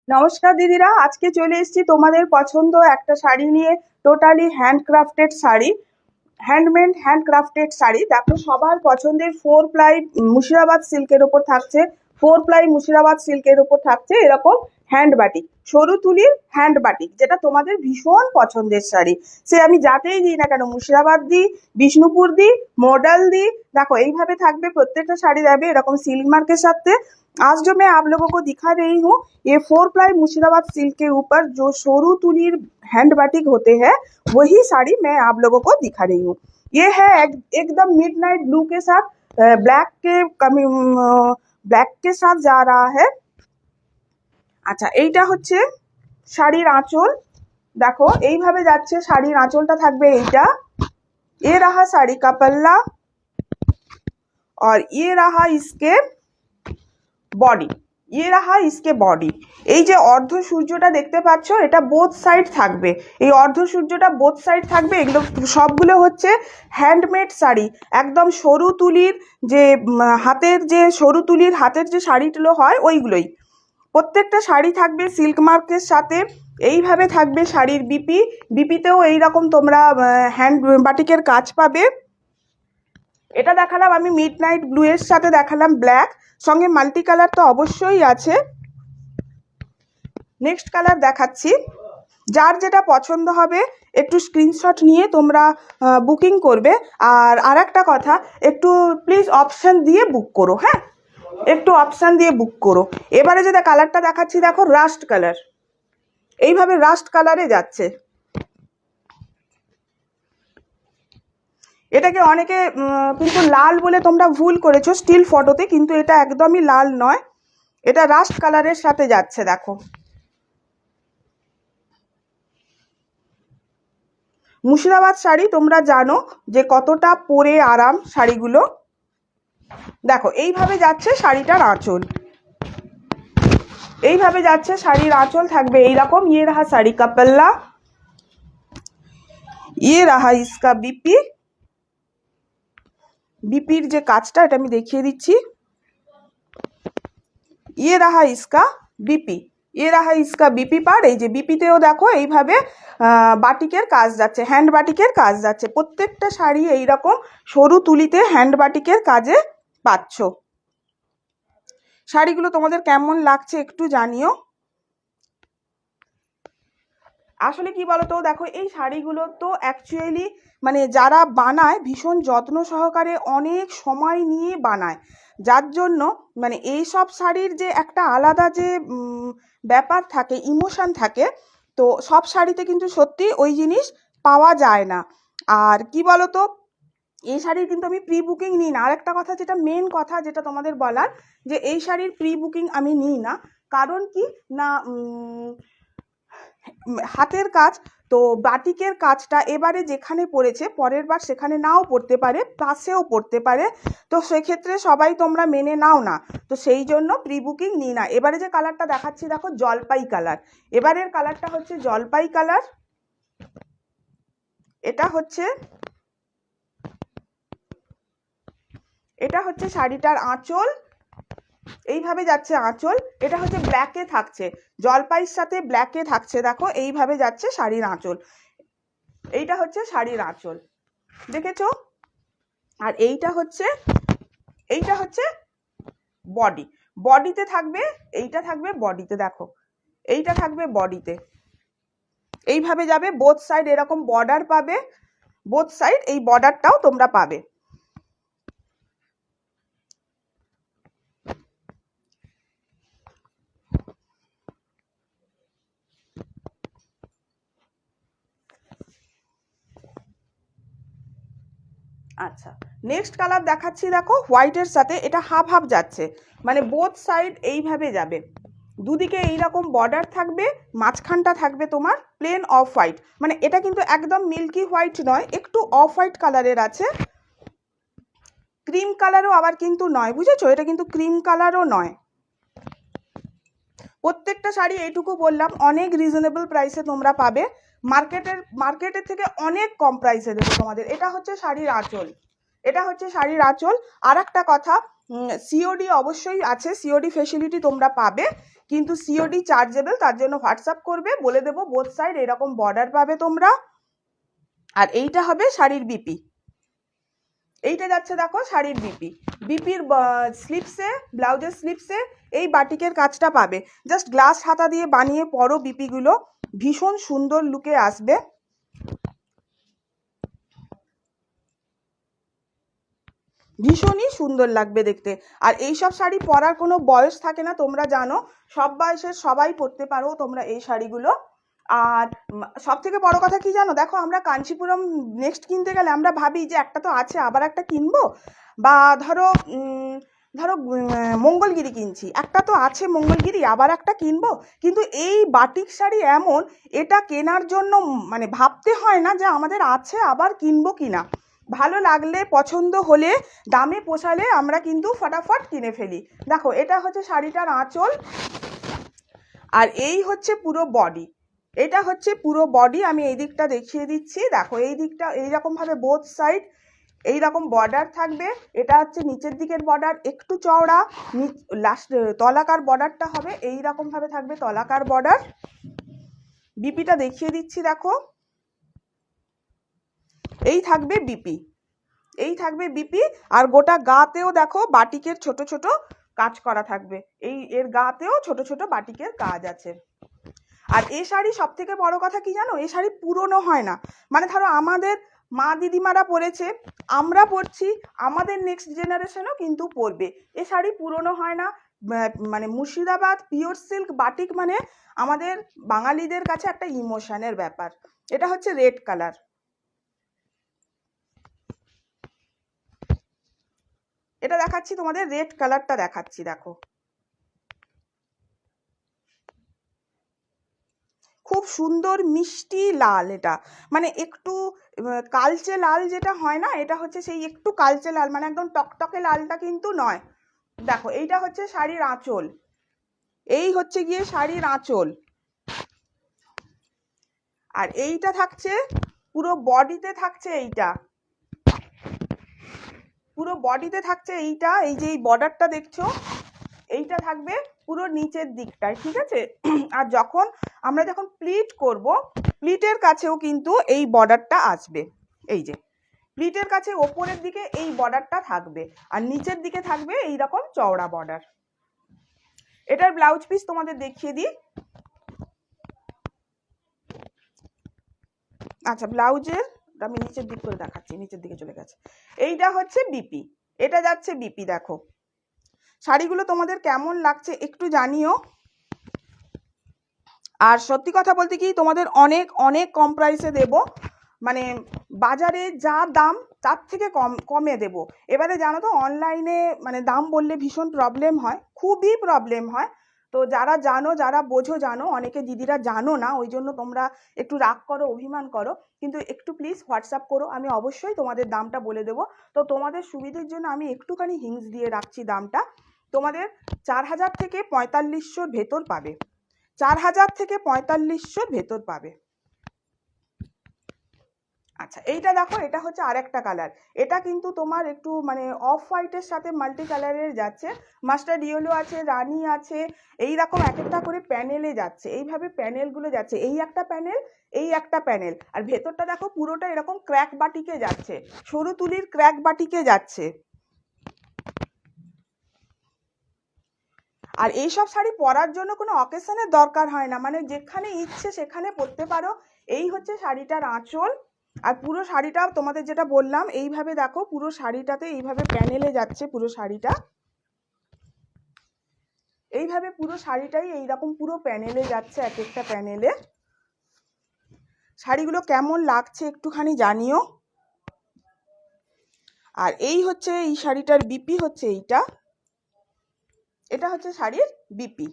নমস্কার দিদিরা, আজকে চলে এসেছি তোমাদের পছন্দ একটা শাড়ি নিয়ে। Totally handcrafted sari, handmade handcrafted sari. দেখো, সবার পছন্দের 4 প্লাই মুর্শিদাবাদ সিল্কের ওপর থাকছে। 4 প্লাই মুর্শিদাবাদ সিল্কের ওপর থাকছে এরকম হ্যান্ড বাটিক, সরু তুলির হ্যান্ড বাটিক, যেটা তোমাদের ভীষণ পছন্দের শাড়ি। সে আমি যাতেই দিই না কেন, মুর্শিদাবাদ দিই, বিষ্ণুপুর দিই, मॉडल दी। देखो এইভাবে থাকবে প্রত্যেকটা শাড়ি, যাবে এরকম সিল্ক মার্কের সাথে। आज जो मैं आप लोगों को दिखा रही हूँ, ये 4 प्लाई मुर्शिदाबाद सिल्क के ऊपर जो सोरू तुलीर हैंड बाटिक होते हैं, वही साड़ी मैं आप लोगों को दिखा रही हूँ। ये है एकदम मिडनाइट ब्लू के साथ ब्लैक के साथ जा रहा है। আচ্ছা, এইটা হচ্ছে শাড়ির আঁচল। দেখো এইভাবে যাচ্ছে, শাড়ির আঁচলটা থাকবে এইটা। ये रहा साड़ी का पल्ला और ये रहा इसके বডি, ये रहा इसके বডি। এই যে অর্ধ সূর্যটা দেখতে পাচ্ছ, এটা বোথ সাইড থাকবে। এই অর্ধ সূর্যটা বোথ সাইড থাকবে। এগুলো সবগুলো হচ্ছে হ্যান্ডমেড শাড়ি, একদম সরু তুলির যে হাতের যে সরু তুলির হাতের যে শাড়িগুলো হয় ওইগুলোই। প্রত্যেকটা শাড়ি থাকবে সিল্ক মার্কের সাথে। এইভাবে থাকবে শাড়ির বিপি, বিপিতেও এইরকম তোমরা হ্যান্ড বাটিকের কাজ পাবে। এটা দেখালাম আমি মিডনাইট ব্লু এর সাথে, দেখালাম ব্ল্যাক, সঙ্গে মাল্টি কালার তো অবশ্যই আছে। নেক্সট কালার দেখাচ্ছি, যার যেটা পছন্দ হবে একটু স্ক্রিনশট নিয়ে তোমরা বুকিং করবে। আর আরেকটা কথা, একটু প্লিজ অপশান দিয়ে বুক করো, হ্যাঁ, একটু অপশান দিয়ে বুক করো। এবারে যেটা কালারটা দেখাচ্ছি, দেখো রাস্ট কালার, এইভাবে রাস্ট কালারে যাচ্ছে। এটাকে অনেকে কিন্তু লাল বলে তোমরা ভুল করেছো স্টিল ফটোতে, কিন্তু এটা একদমই লাল নয়, এটা রাস্ট কালারের সাথে যাচ্ছে। দেখো মুর্শিদাবাদ শাড়ি তোমরা জানো যে কতটা পরে আরাম শাড়িগুলো। দেখো এইভাবে যাচ্ছে শাড়িটার আঁচল, এইভাবে যাচ্ছে শাড়ির আঁচল থাকবে এইরকম। ये रहा साड़ी का पल्ला, ये रहा इसका बीपी। বিপির যে কাজটা এটা আমি দেখিয়ে দিচ্ছি। ये रहा इसका बीपी, ये रहा इसका बीपी পার। এই যে বিপিতেও দেখো এইভাবে বাটিকের কাজ যাচ্ছে, হ্যান্ড বাটিকের কাজ যাচ্ছে। প্রত্যেকটা শাড়ি এইরকম সরু তুলিতে হ্যান্ড বাটিকের কাজে পাচ্ছ। শাড়িগুলো তোমাদের কেমন লাগছে একটু জানিও। আসলে কি বলতো, দেখো এই শাড়িগুলো তো অ্যাকচুয়ালি মানে যারা বানায় ভীষণ যত্ন সহকারে অনেক সময় নিয়ে বানায়, যার জন্য মানে এই সব শাড়ির যে একটা আলাদা যে ব্যাপার থাকে, ইমোশন থাকে, তো সব শাড়িতে কিন্তু সত্যি ওই জিনিস পাওয়া যায় না। আর কি বলতো, এই শাড়ির কিন্তু আমি প্রি বুকিং নিই না। আরেকটা কথা, যেটা মেন কথা যেটা তোমাদের বলার, যে এই শাড়ির প্রি বুকিং আমি নিই না। কারণ কি না, হাতের কাজ তো বাটিকের কাজটা এবারে যেখানে পড়েছে পরের বার সেখানে নাও পড়তে পারে, পাশেও পড়তে পারে, তো সেক্ষেত্রে সবাই তোমরা মেনে নাও না, তো সেই জন্য প্রি বুকিং নিই না। এবারে যে কালারটা দেখাচ্ছি দেখো জলপাই কালার, এবারের কালারটা হচ্ছে জলপাই কালার। এটা হচ্ছে শাড়িটার আঁচল, এইভাবে যাচ্ছে আঁচল। এটা হচ্ছে ব্ল্যাকে থাকছে, জলপাইয়ের সাথে ব্ল্যাকে থাকছে। দেখো এইভাবে যাচ্ছে শাড়ির আঁচল, এইটা হচ্ছে শাড়ির আঁচল, দেখেছো? আর এইটা হচ্ছে বডি, বডিতে থাকবে, এইটা থাকবে বডিতে। দেখো এইটা থাকবে বডিতে, এইভাবে যাবে বোথ সাইড, এরকম বর্ডার পাবে বোথ সাইড, এই বর্ডারটাও তোমরা পাবে। আচ্ছা, নেক্সট কালার দেখাচ্ছি, দেখো হোয়াইটের সাথে, এটা হাফ হাফ যাচ্ছে, মানে বোথ সাইড এইভাবে যাবে, দুদিকে এইরকম বর্ডার থাকবে, মাঝখানটা থাকবে তোমার প্লেন অফ হোয়াইট। মানে এটা কিন্তু একদম মিল্কি হোয়াইট নয়, একটু অফ হোয়াইট কালারের আছে, ক্রিম কালারও আবার কিন্তু নয়, বুঝেছো? এটা কিন্তু ক্রিম কালারও নয়। প্রত্যেকটা শাড়ি এইটুকু বললাম অনেক রিজনেবল প্রাইসে তোমরা পাবে, মার্কেটের থেকে অনেক কম প্রাইসে দেবো তোমাদের। এটা হচ্ছে শাড়ির আঁচল, এটা হচ্ছে শাড়ির আঁচল। আর একটা কথা, সিওডি অবশ্যই আছে, সিওডি ফেসিলিটি তোমরা পাবে, কিন্তু সিওডি চার্জেবল, তার জন্য হোয়াটসঅ্যাপ করবে, বলে দেবো বোথ সাইড এরকম বর্ডার পাবে তোমরা। আর এইটা হবে শাড়ির বিপি, এইটা যাচ্ছে দেখো শাড়ির বিপি, বিপির স্লিপসে, ব্লাউজের স্লিপসে এই বাটিকের কাজটা পাবে। জাস্ট গ্লাস হাতা দিয়ে বানিয়ে পরো বিপিগুলো, ভীষণ সুন্দর লুকে আসবে। ভীষণই সুন্দর লাগবে দেখতে। আর এইসব শাড়ি পরার কোনো বয়স থাকে না, তোমরা জানো সব বয়সের সবাই পরতে পারো তোমরা এই শাড়িগুলো। আর সব থেকে বড় কথা কি জানো, দেখো আমরা কাঞ্চিপুরম নেক্সট কিনতে গেলে আমরা ভাবি যে একটা তো আছে আবার একটা কিনবো, বা ধরো ধরো মঙ্গলগিরি কিনছি, একটা তো আছে মঙ্গলগিরি আবার একটা কিনবো, কিন্তু এই বাটিক শাড়ি এমন, এটা কেনার জন্য মানে ভাবতে হয় না যে আমাদের আছে আবার কিনবো কিনা, ভালো লাগলে পছন্দ হলে দামে পোষালে আমরা কিন্তু ফটাফট কিনে ফেলি। দেখো এটা হচ্ছে শাড়িটার আঁচল, আর এই হচ্ছে পুরো বডি, এটা হচ্ছে পুরো বডি। আমি এই দিকটা দেখিয়ে দিচ্ছি, দেখো এই দিকটা এইরকমভাবে বোথ সাইড এইরকম বর্ডার থাকবে। এটা হচ্ছে নিচের দিকের বর্ডার, একটু চওড়া, লাস্ট তলাকার বর্ডারটা হবে এইরকমভাবে থাকবে, তলাকার বর্ডার। বিপিটা দেখিয়ে দিচ্ছি, দেখো এই থাকবে বিপি, এই থাকবে বিপি। আর গোটা গাতেও দেখো বাটিকের ছোট ছোট কাজ করা থাকবে, এই এর গাতেও ছোট ছোট বাটিকের কাজ আছে। আর এই শাড়ি সব থেকে বড় কথা কি জানো, এই শাড়ি পুরনো হয় না, মানে ধরো আমাদের মা দিদিমারা পরেছে, আমরা পরছি, আমাদের নেক্সট জেনারেশনও কিন্তু পরবে। এ শাড়ি পুরনো হয় না, মানে মুর্শিদাবাদ পিওর সিল্ক বাটিক মানে আমাদের বাঙালিদের কাছে একটা ইমোশনের ব্যাপার। এটা হচ্ছে রেড কালার, এটা দেখাচ্ছি তোমাদের, রেড কালারটা দেখাচ্ছি, দেখো খুব সুন্দর মিষ্টি লাল, এটা মানে একটু কালচে লাল যেটা হয় না, এটা হচ্ছে সেই একটু কালচে লাল, মানে একদম টকটকে লালটা কিন্তু নয়। দেখো এইটা হচ্ছে শাড়ির আঁচল, এই হচ্ছে গিয়ে শাড়ির আঁচল। আর এইটা থাকছে পুরো বডিতে থাকছে, এইটা পুরো বডিতে থাকছে এইটা, এই যে এই বর্ডারটা দেখছো এইটা থাকবে পুরো নিচের দিকটায়, ঠিক আছে। আর যখন আমরা যখন প্লিট করব, প্লিটের কাছেও কিন্তু এই বর্ডারটা আসবে, এই যে প্লিটের কাছে ওপরের দিকে এই বর্ডারটা থাকবে, আর নিচের দিকে থাকবে এই রকম চওড়া বর্ডার। এটার ব্লাউজ পিস তোমাদের দেখিয়ে দিই। আচ্ছা ব্লাউজের আমি নিচের দিক করে দেখাচ্ছি, নিচের দিকে চলে গেছে, এইটা হচ্ছে বিপি, এটা যাচ্ছে বিপি। দেখো শাড়িগুলো তোমাদের কেমন লাগছে একটু জানিও। আর সত্যি কথা বলতে কি তোমাদের অনেক অনেক কম প্রাইসে দেবো, মানে বাজারে যা দাম তার থেকে কমে দেবো। এবারে জানো তো অনলাইনে মানে দাম বললে ভীষণ প্রবলেম হয়, খুবই প্রবলেম হয়। তো যারা জানো, যারা বোঝো জানো, অনেকে দিদিরা জানো না, ওই জন্য তোমরা একটু রাগ করো, অভিমান করো, কিন্তু একটু প্লিজ হোয়াটসঅ্যাপ করো, আমি অবশ্যই তোমাদের দামটা বলে দেবো। তো তোমাদের সুবিধের জন্য আমি একটুখানি হিংস দিয়ে রাখছি দামটা, তোমাদের 4000 থেকে 4500 ভেতর পাবে, 4000 থেকে 4500 ভেতর পাবে। আচ্ছা এইটা দেখো, এটা হচ্ছে আরেকটা কালার, এটা কিন্তু তোমার একটু মানে অফ হোয়াইটের সাথে মাল্টি কালারের যাচ্ছে, মাস্টার্ড ইয়েলো আছে, রানী আছে, এই রকম এক একটা করে প্যানেলে যাচ্ছে, এইভাবে প্যানেলগুলো যাচ্ছে, এই একটা প্যানেল, এই একটা প্যানেল। আর ভেতরটা দেখো পুরোটা এরকম ক্র্যাক বাটিকে যাচ্ছে, সরু তুলির ক্র্যাক বাটিকে যাচ্ছে। আর এইসব শাড়ি পরার জন্য কোনো অকেশনের দরকার হয় না, মানে যেখানে ইচ্ছে সেখানে পরতে পারো। এই হচ্ছে শাড়িটার আঁচল। আর পুরো শাড়িটা তোমাদের যেটা বললাম এইভাবে দেখো, পুরো শাড়িটাতে এইভাবে প্যানেলে যাচ্ছে, পুরো শাড়িটা এইভাবে, পুরো শাড়িটাই এইরকম পুরো প্যানেলে যাচ্ছে, এক একটা প্যানেলে। শাড়িগুলো কেমন লাগছে একটুখানি জানিও। আর এই হচ্ছে এই শাড়িটার বিপি হচ্ছে এইটা, এটা হচ্ছে শাড়ির বিপি।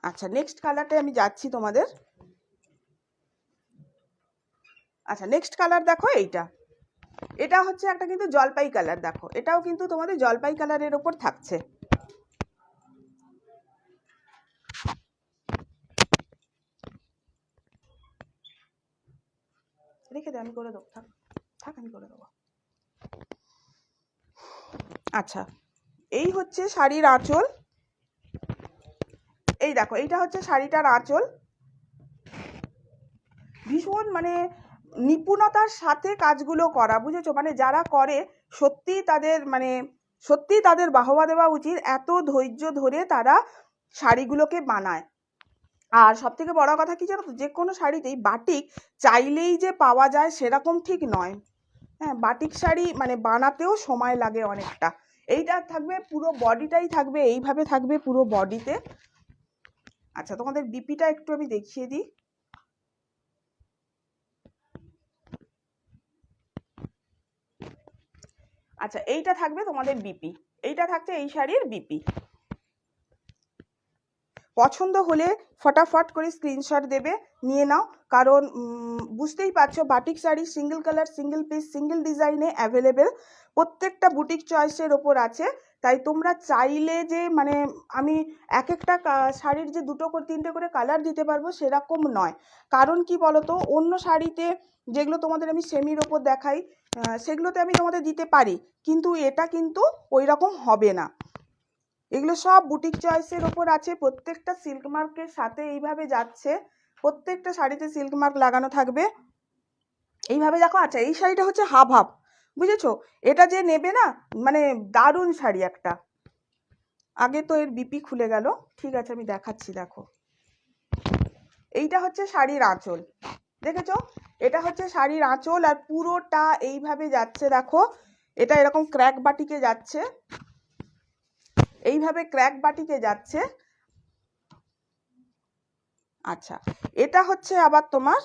আচ্ছা নেক্সট কালারটা আমি যাচ্ছি তোমাদের। আচ্ছা নেক্সট কালার দেখো এইটা, এটা হচ্ছে একটা কিন্তু জলপাই কালার, দেখো এটাও কিন্তু তোমাদের জলপাই কালারের ওপর থাকছে। রেখে দে, আমি করে দেবো, থাক থাক আমি করে দেবো। আচ্ছা, এই হচ্ছে শাড়ির আঁচল। এই দেখো এইটা হচ্ছে শাড়িটার আঁচল। ভীষণ মানে নিপুণতার সাথে কাজগুলো করা, বুঝেছো? মানে যারা করে সত্যি তাদের বাহবা দেওয়া উচিত, এত ধৈর্য ধরে তারা শাড়িগুলোকে বানায়। আর সব থেকে বড় কথা কি জানো তো, যে কোনো শাড়িতেই বাটিক চাইলেই যে পাওয়া যায় সেরকম ঠিক নয়। হ্যাঁ, বাটিক শাড়ি মানে বানাতেও সময় লাগে অনেকটা। এইটা থাকবে পুরো বডিটাই থাকবে এইভাবে, থাকবে পুরো বডিতে। আচ্ছা, তোমাদের বিপিটা একটু আমি দেখিয়ে দিই। আচ্ছা, এইটা থাকবে তোমাদের বিপি, এইটা থাকছে এই শাড়ির বিপি। পছন্দ হলে ফটাফট করে স্ক্রিনশট দেবে, নিয়ে নাও। কারণ বুঝতেই পারছো batik sari single colour, single piece, single ডিজাইনে অ্যাভেলেবেল, প্রত্যেকটা বুটিক চয়েসের ওপর আছে। তাই তোমরা চাইলে যে মানে আমি এক একটা শাড়ির যে 2 করে 3টে করে কালার দিতে পারবো সেরকম নয়। কারণ কি বলতো, অন্য শাড়িতে যেগুলো তোমাদের আমি সেমির ওপর দেখাই সেগুলোতে আমি তোমাদের দিতে পারি, কিন্তু এটা কিন্তু ওই রকম হবে না। এগুলো সব বুটিক চয়েসের ওপর আছে, প্রত্যেকটা সিল্ক মার্কের সাথে এইভাবে যাচ্ছে, প্রত্যেকটা শাড়িতে সিল্ক মার্ক লাগানো থাকবে এইভাবে। দেখো, আচ্ছা এই শাড়িটা হচ্ছে হাফ হাফ, বুঝেছো? এটা যে নেবে না, মানে দারুণ শাড়ি একটা। আগে তো এর বিপি খুলে গেল, ঠিক আছে আমি দেখাচ্ছি। দেখো, এইটা হচ্ছে শাড়ির আঁচল, দেখেছো? এটা হচ্ছে শাড়ির আঁচল, আর পুরোটা এইভাবে যাচ্ছে। দেখো, এটা এরকম ক্র্যাক বাটিকে যাচ্ছে, এইভাবে ক্র্যাক বাটিকে যাচ্ছে। আচ্ছা, এটা হচ্ছে আবার তোমার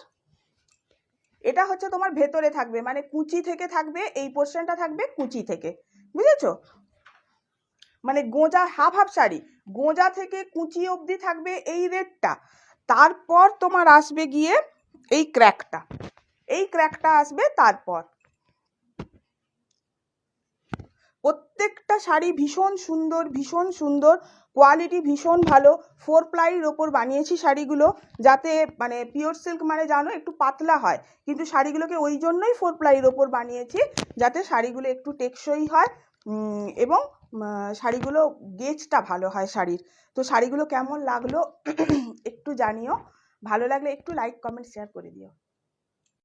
ভেতরে থাকবে, মানে কুচি থেকে থাকবে, এই পোর্শনটা থাকবে কুচি থেকে, বুঝেছো? মানে গোঁজা হাফ হাফ শাড়ি, গোঁজা থেকে কুচি অবধি থাকবে এই রেডটা। তারপর তোমার আসবে গিয়ে এই ক্র্যাকটা আসবে তারপর। প্রত্যেকটা শাড়ি ভীষণ সুন্দর, ভীষণ সুন্দর, কোয়ালিটি ভীষণ ভালো। 4 প্লাইয়ের ওপর বানিয়েছি শাড়িগুলো, যাতে মানে পিওর সিল্ক মানে জানো একটু পাতলা হয়, কিন্তু শাড়িগুলোকে ওই জন্যই 4 প্লাইয়ের ওপর বানিয়েছি, যাতে শাড়িগুলো একটু টেকসই হয় এবং শাড়িগুলো গেজটা ভালো হয় শাড়ির। তো শাড়িগুলো কেমন লাগলো একটু জানিও, ভালো লাগলে একটু লাইক কমেন্ট শেয়ার করে দিও।